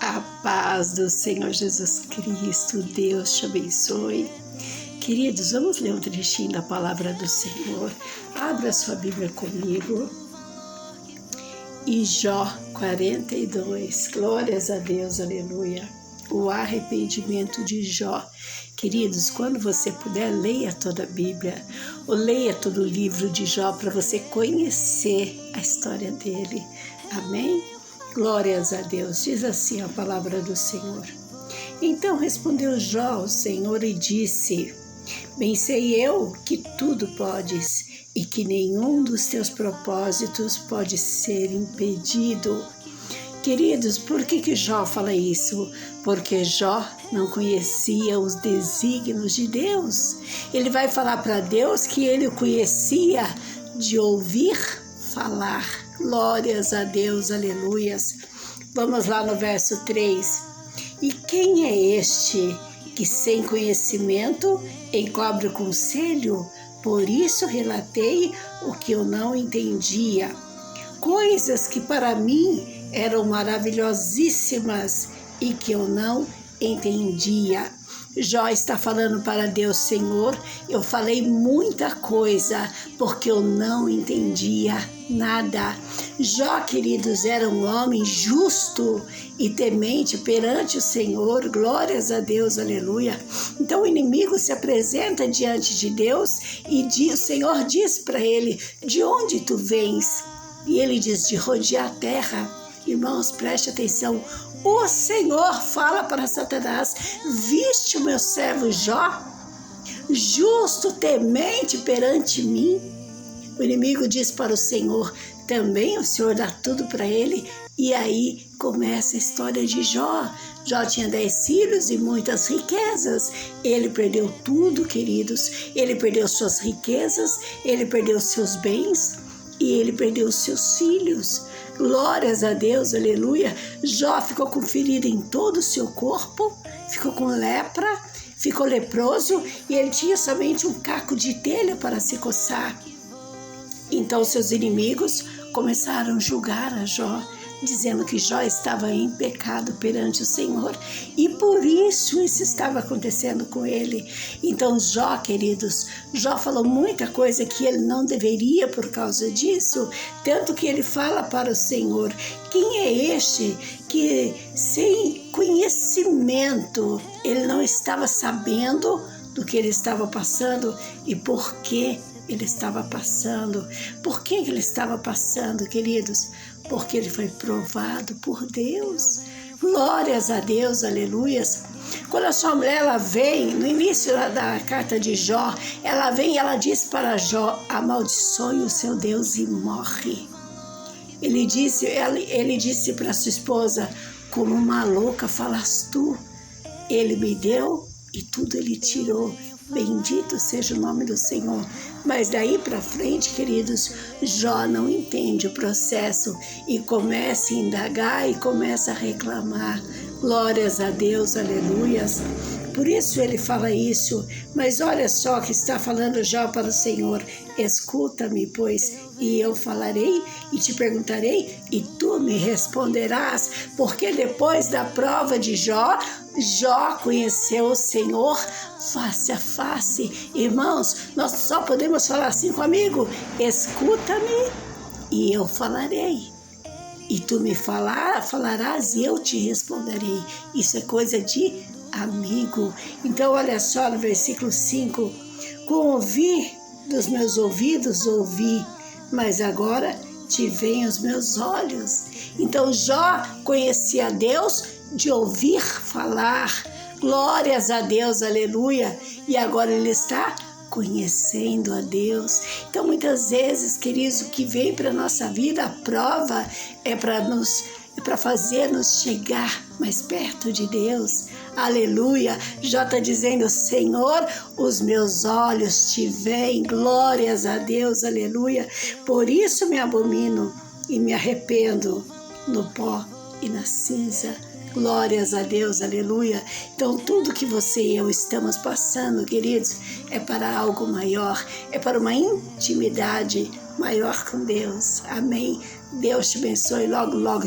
A paz do Senhor Jesus Cristo, Deus te abençoe. Queridos, vamos ler um trechinho da palavra do Senhor. Abra sua Bíblia comigo. E Jó 42, glórias a Deus, aleluia. O arrependimento de Jó. Queridos, quando você puder, leia toda a Bíblia, ou leia todo o livro de Jó para você conhecer a história dele. Amém? Glórias a Deus. Diz assim a palavra do Senhor. Então respondeu Jó ao Senhor e disse: Bem sei eu que tudo podes e que nenhum dos teus propósitos pode ser impedido. Queridos, por que Jó fala isso? Porque Jó não conhecia os desígnios de Deus. Ele vai falar para Deus que ele o conhecia de ouvir falar. Glórias a Deus, aleluias. Vamos lá no verso 3. E quem é este que sem conhecimento encobre o conselho? Por isso relatei o que eu não entendia. Coisas que para mim eram maravilhosíssimas e que eu não entendia. Jó está falando para Deus: Senhor, eu falei muita coisa porque eu não entendia nada. Jó, queridos, era um homem justo e temente perante o Senhor, glórias a Deus, aleluia. Então o inimigo se apresenta diante de Deus e o Senhor diz para ele: de onde tu vens? E ele diz: de rodear a terra. Irmãos, preste atenção. O Senhor fala para Satanás: viste o meu servo Jó, justo, temente perante mim? O inimigo diz para o Senhor: também o Senhor dá tudo para ele. E aí começa a história de Jó. Jó tinha 10 filhos e muitas riquezas. Ele perdeu tudo, queridos. Ele perdeu suas riquezas, ele perdeu seus bens e ele perdeu seus filhos. Glórias a Deus, aleluia. Jó ficou com ferida em todo o seu corpo, ficou com lepra, ficou leproso e ele tinha somente um caco de telha para se coçar. Então seus inimigos começaram a julgar a Jó, dizendo que Jó estava em pecado perante o Senhor e por isso estava acontecendo com ele. Então Jó, queridos, Jó falou muita coisa que ele não deveria por causa disso, tanto que ele fala para o Senhor: quem é este que sem conhecimento ele não estava sabendo do que ele estava passando e por que ele estava passando? Por que ele estava passando, queridos? Porque ele foi provado por Deus. Glórias a Deus, aleluias. Quando a sua mulher ela vem, no início da carta de Jó, ela vem e ela diz para Jó: amaldiçoe o seu Deus e morre. Ele disse para sua esposa: como uma louca falas tu, ele me deu e tudo ele tirou. Bendito seja o nome do Senhor. Mas daí para frente, queridos, Jó não entende o processo e começa a indagar e começa a reclamar. Glórias a Deus, aleluias. Por isso ele fala isso. Mas olha só que está falando Jó para o Senhor: escuta-me, pois, e eu falarei e te perguntarei e tu me responderás. Porque depois da prova de Jó, Jó conheceu o Senhor face a face. Irmãos, nós só podemos falar assim com o amigo: escuta-me e eu falarei. E tu me falarás e eu te responderei. Isso é coisa de amigo. Então olha só no versículo 5. Com ouvir dos meus ouvidos ouvi, mas agora te veem os meus olhos. Então Jó conhecia Deus de ouvir falar. Glórias a Deus, aleluia. E agora ele está conhecendo a Deus. Então muitas vezes, queridos, o que vem para a nossa vida, a prova é para fazer-nos chegar mais perto de Deus. Aleluia. Jó está dizendo: Senhor, os meus olhos te veem. Glórias a Deus, aleluia. Por isso me abomino e me arrependo no pó e na cinza. Glórias a Deus, aleluia. Então tudo que você e eu estamos passando, queridos, é para algo maior, é para uma intimidade maior com Deus. Amém. Deus te abençoe. Logo, logo